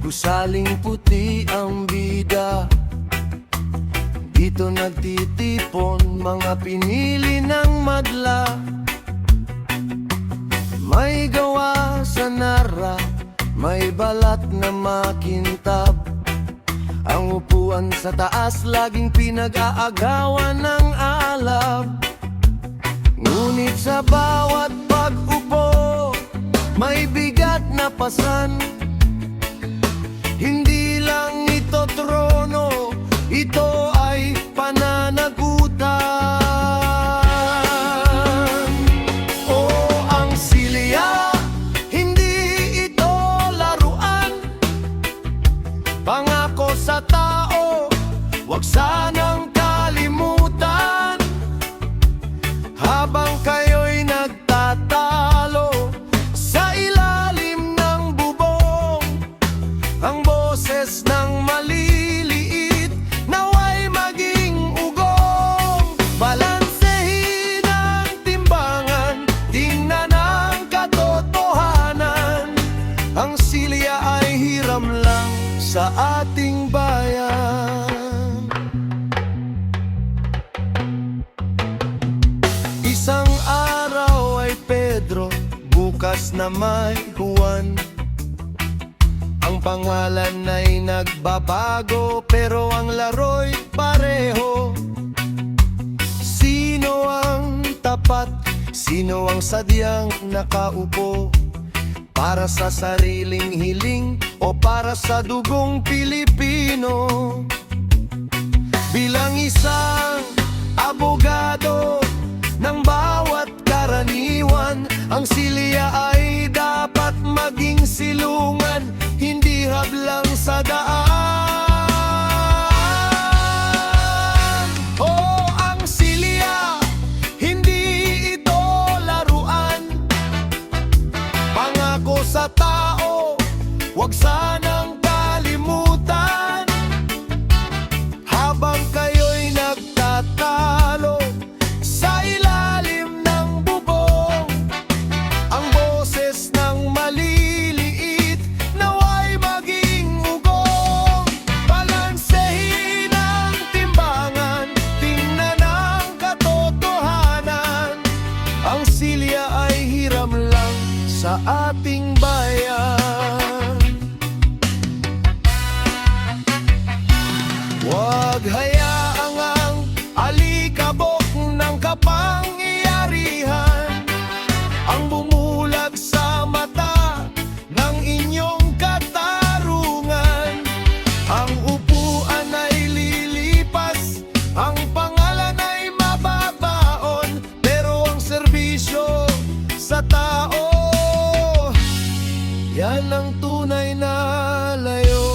Gusaling puti ang bida, dito nagtitipon mga pinili ng madla. May gawa sa nara, may balat na makintab. Ang upuan sa taas laging pinag-aagawan ng alab. Ngunit sa bawat pag-upo, may bigat na pasan. Hindi lang ito trono, ito ay pananagutan. O ang silya, hindi ito laruan. Pangako sa tao, wag sanang kalimutan. Habang kayo'y nagtatalo sa ilalim ng bubong, ang boses ng maliliit naway maging ugong. Balansehin ang timbangan, tingnan ang katotohanan. Ang silya ay hiram lang sa ating bayan. Isang araw ay Pedro, bukas na may Juan. Ang pangalan ay nagbabago, pero ang laro'y pareho. Sino ang tapat? Sino ang sadyang nakaupo? Para sa sariling hiling o para sa dugong Pilipino? Bilang isang abogado ng bawat karaniwan, ang silya ay dapat maging silungan, hindi hadlang sa daan. Oh, ang silya, hindi ito laruan. Pangako sa tao, wag sanang kalimutan. Habang kayo'y nagtatalo sa ilalim ng bubong, ang boses ng maliliit naway maging ugong. Balansehin ang timbangan, tingnan ang katotohanan. Ang silya ay hiram lang sa ating bayan. Huwag hayaang ang alikabok ng kapangyarihan ang bumulag sa mata ng inyong katarungan. Ang upuan ay lilipas, ang pangalan ay mababaon, pero ang serbisyo sa tao, yan ang tunay na layon.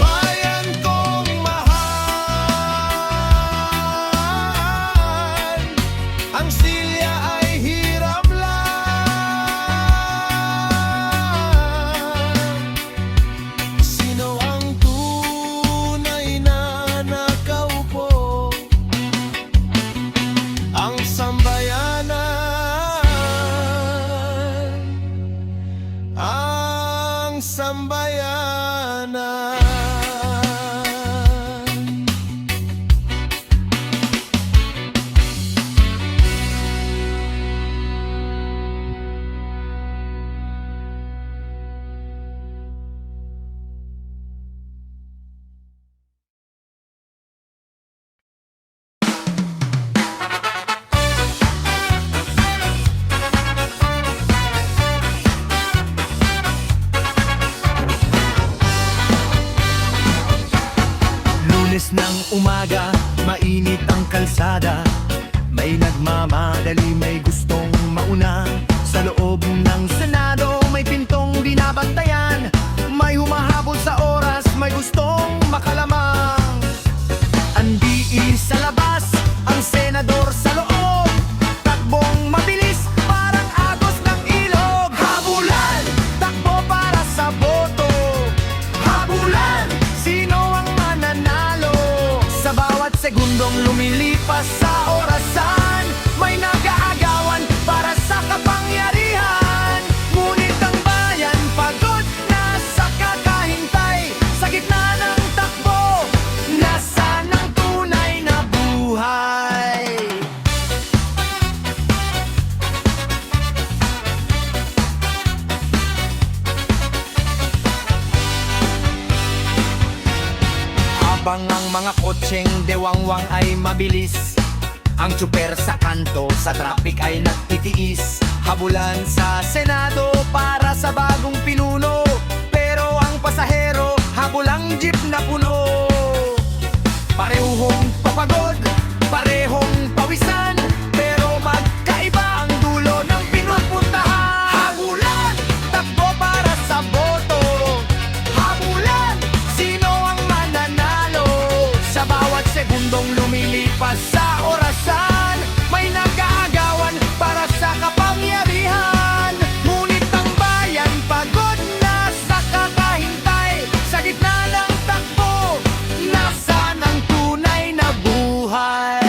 Bayan kong mahal, ang silya ay hiram lang. Sino ang tunay na nakaupo? Ang sambayanan, ang sambayanan. Lunes ng umaga, mainit ang kalsada. May nagmamadali, may gustong mauna. Sa loob ng Senado, may pintong binabantayan. May humahabol sa oras, may gustong makalamang. segundong lumilipas sa orasan, may nag-aagawan para sa kapangyarihan. Ngunit ang bayan pagod na sa kakahintay, sa gitna ng takbo, nasaan ang tunay na buhay? Habang ang mga kotseng dewangwang ay mabilis, ang tsuper sa kanto sa traffic ay nagtitiis. Habulan sa Senado para sa bagong pinuno, pero ang pasahero habulang jeep na puno. Parehong papagod, parehong pawisan, pero magkaiba ang dulo ng pinupuntahan. Habulan, takbo para sa boto. Habulan, sino ang mananalo? Sa bawat segundong lumilipas sa orasan, may nag-aagawan para sa kapangyarihan. Ngunit ang bayan pagod na sa kakahintay, sa gitna ng takbo, nasaan ang tunay na buhay?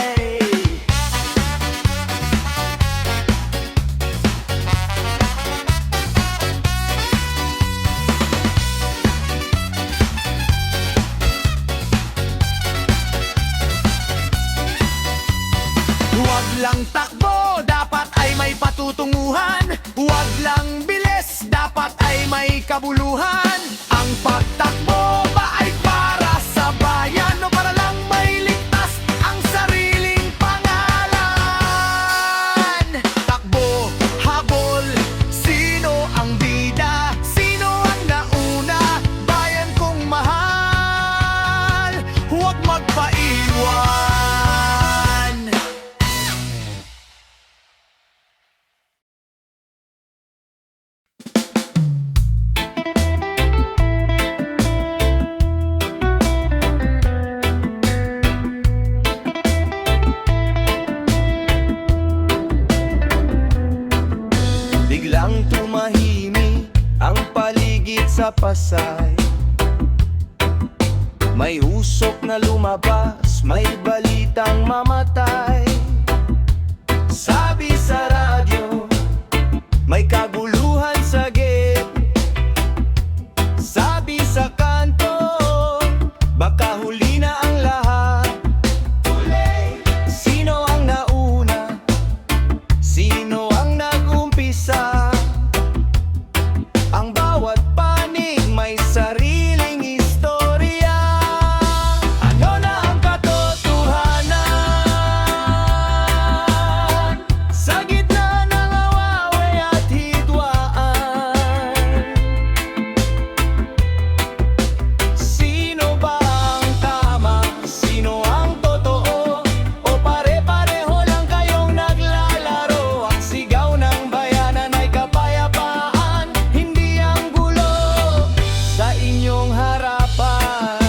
Huwag lang takbo, dapat ay may patutunguhan. Huwag lang bilis, dapat ay may kabuluhan. Ang pagtakbo ba ay para sa bayan o para lang may ligtas ang sariling pangalan? Takbo, habol, sino ang bida? Sino ang nauna? Bayan kong mahal, huwag magpaiwan. Biglang tumahimik ang paligid sa Pasay. May usok na lumabas, may balitang mamatay. Sabi sa radyo, may kaguluhan sa gate. Sabi sa kanto, baka huli na ang lahat. Sino ang nauna? Sino ang nag-umpisa? Ang bawat panig may sariling istorya. Ano na ang katotohanan sa gitna ng awaway at hidwaan? Sino ba ang tama? Sino ang totoo? O pare-pareho lang kayong naglalaro? Ang sigaw ng bayanan ay kapayapaan, hindi ang gulo sa inyong harapan.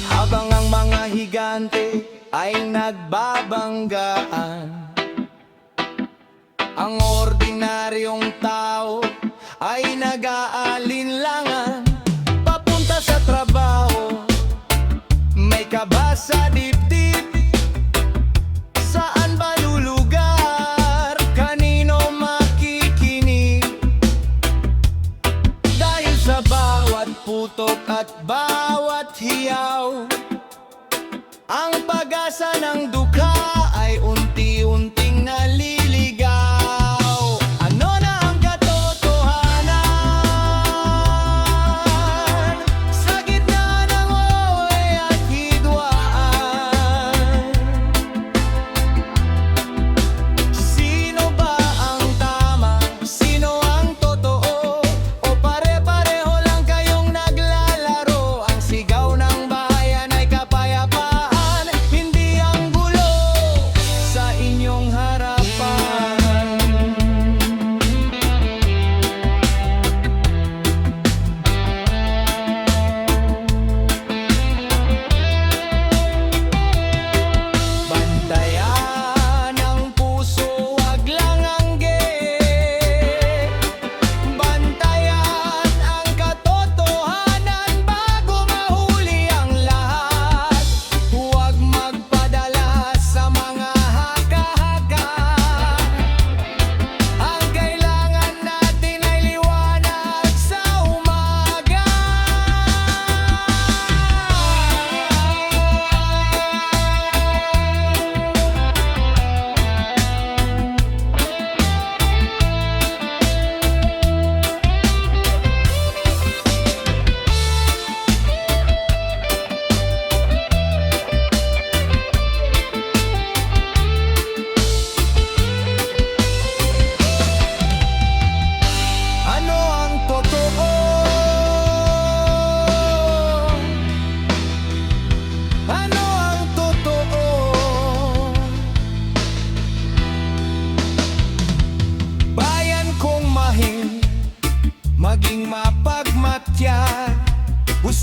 Habang ang mga higante ay nagbabanggaan, ang ordinaryong tao ay nag-aalinlangan. Papunta sa trabaho, may kaba sa dibdib. Saan ba lulugar? Kanino makikinig? Dahil sa bawat putok at bawat hiyaw, ang pag-asa ng dukha ay unti-unting naliligaw. Ano na ang katotohanan sa gitna ng away at hidwaan? Sino ba ang tama? Sino ang totoo? O pare-pareho lang kayong naglalaro? Ang sigaw ng bayan ay kapayapaan, hindi ang gulo sa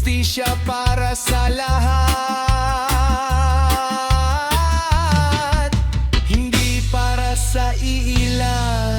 hustisya para sa lahat, hindi para sa iilan.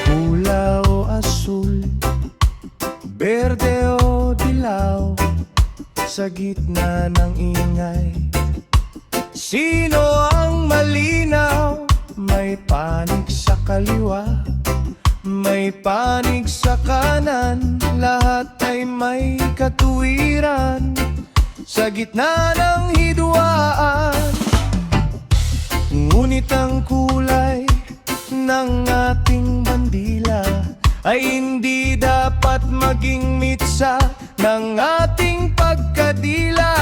Pula o asul, berde o dilaw, sa gitna ng ingay, sino ang malinaw? May panig sa kaliwa, may panig sa kanan, lahat ay may katuwiran. Sa gitna ng hidwaan, ngunit ang kulay ng ating bandila ay hindi dapat maging mitsa ng ating pagkadila.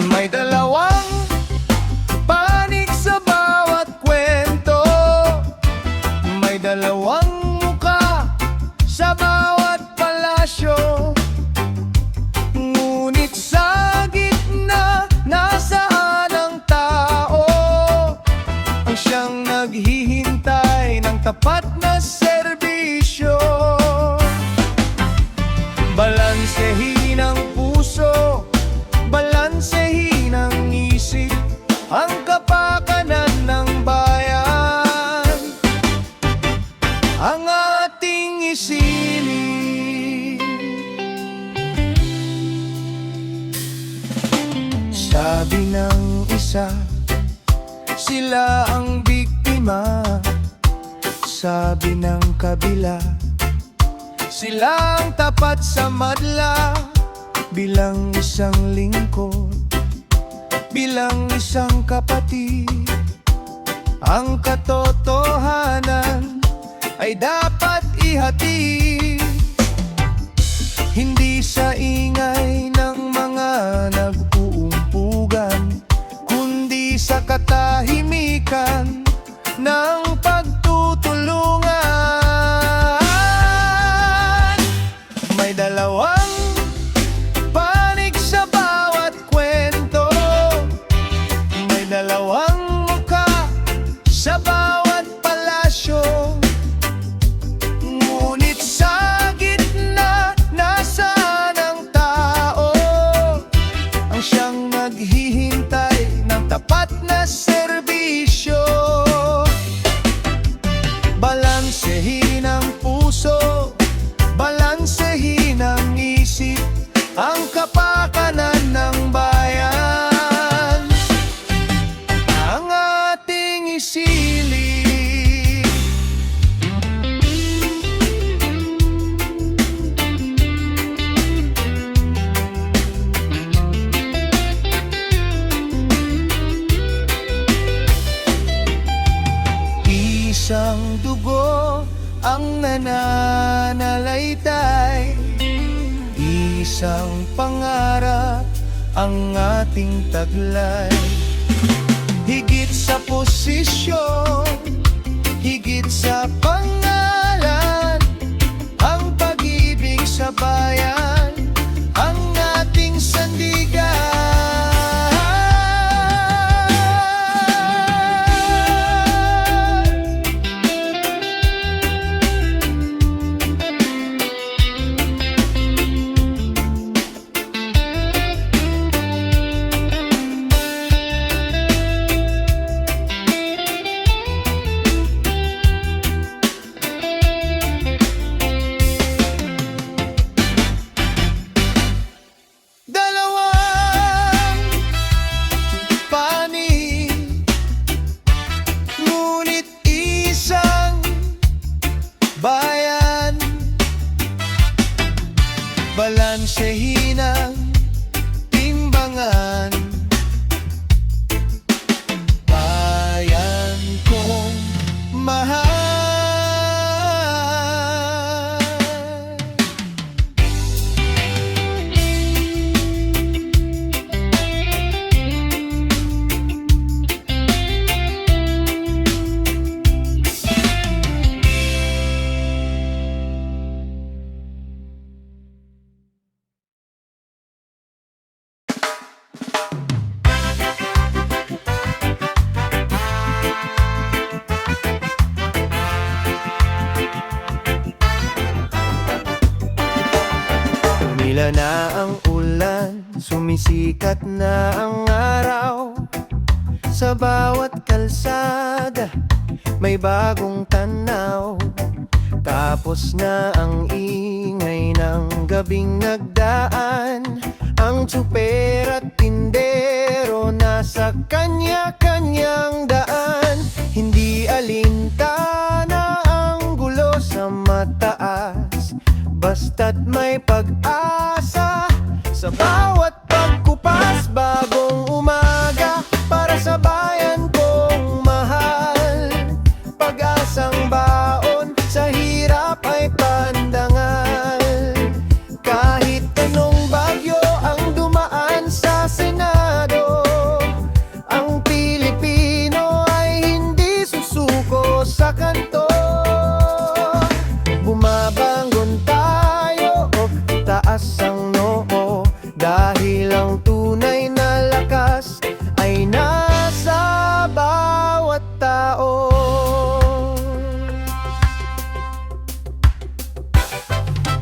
May dalawang panig sa bawat kwento, may dalawang muka sa bawat palasyo, ngunit sa gitna nasaan ang tao? Ang siyang naghihintay ng tapat na serbisyo. Balansehin ang puso, balansehin ang isip, ang kapakanan ng bayan, ang ating isilip. Sabi ng isa, sila ang biktima. Sabi ng kabila, sila ang tapat sa madla. Bilang isang lingkod, bilang isang kapatid, ang katotohanan ay dapat ihatid. Hindi sa ingay ng mga nag-uumpugan, kundi sa katahimikan ng pagtutulungan. May dalawang panig sa bawat kwento, may dalawang muka sa bawat palasyo, ngunit sa gitna nasaan ang tao? Ang siyang naghihintay ng tapat na serbisyo. Balansehin ang puso, balansehin ang isip, ang kapakanan ng bayan, ang ating isilip. Isang dugo ang nananalaytay, isang pangarap ang ating taglay. Higit sa posisyon, higit sa pangalan, ang pag-ibig sa bayan, ang ating sandigan. Balansehin ang timbangan, bayan kong mahal. Tumila na ang ulan, sumisikat na ang araw. Sa bawat kalsada, may bagong tanaw. Tapos na ang ingay ng gabing nagdaan. Ang tsuper at tindero nasa kanya-kanyang daan. Hindi alintana ang gulo sa mataas, basta't may pag-asa. Sa bawat pagkupas, bagong umaga para sa bayan kong mahal. Pag-asang baon, sa hirap ay pandangal. Kahit anong bagyo ang dumaan sa Senado, ang Pilipino ay hindi susuko sa kanto. Bumabangon tayo, taas ang noo, dahil ang tunay na lakas ay nasa bawat tao.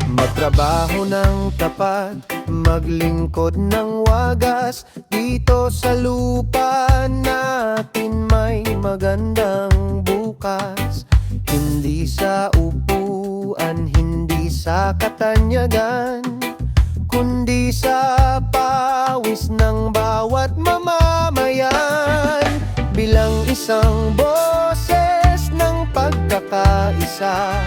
Magtrabaho ng tapat, maglingkod ng wagas. Dito sa lupa natin may magandang bukas. Hindi sa upuan, hindi sa katanyagan, kundi sa pawis ng bawat mamamayan. Bilang isang boses ng pagkakaisa,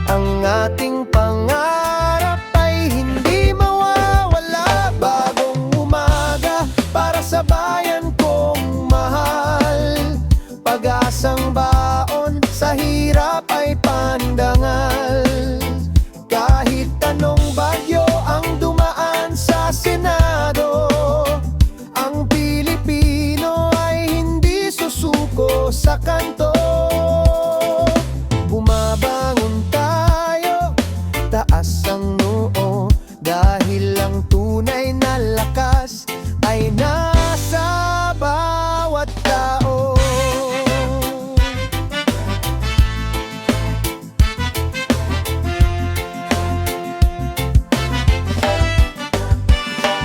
ang ating pangarap ay hindi mawawala. Bagong umaga para sa bayan kong mahal. Pag-asang baon, sa hirap ay pandangal. Kahit anong bagyo ang dumaan sa Senado, ang Pilipino ay hindi susuko sa kanto. Bumabangon tayo, taas ang noo, dahil ang tunay na lakas ay nasa bawat tao.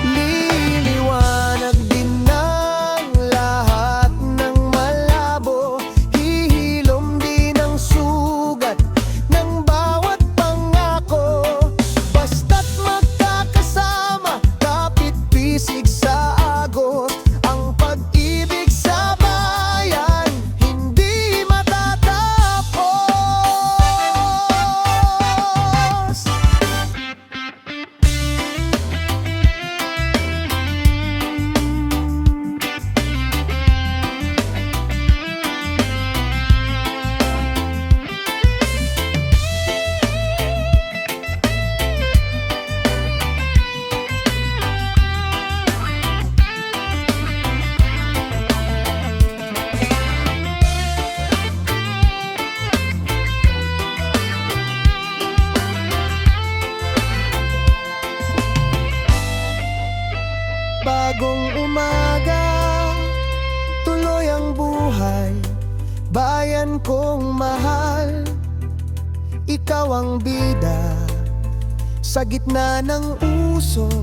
Liliwanag din ng lahat ng malabo, hihilom din ang sugat ng bawat pangako. Basta't magkakasama, kapit-bisig sa agos, ang pag-ibig sa bayan hindi matatapos. Bagong umaga, tuloy ang buhay, bayan kong mahal. Ikaw ang bida sa gitna ng usok,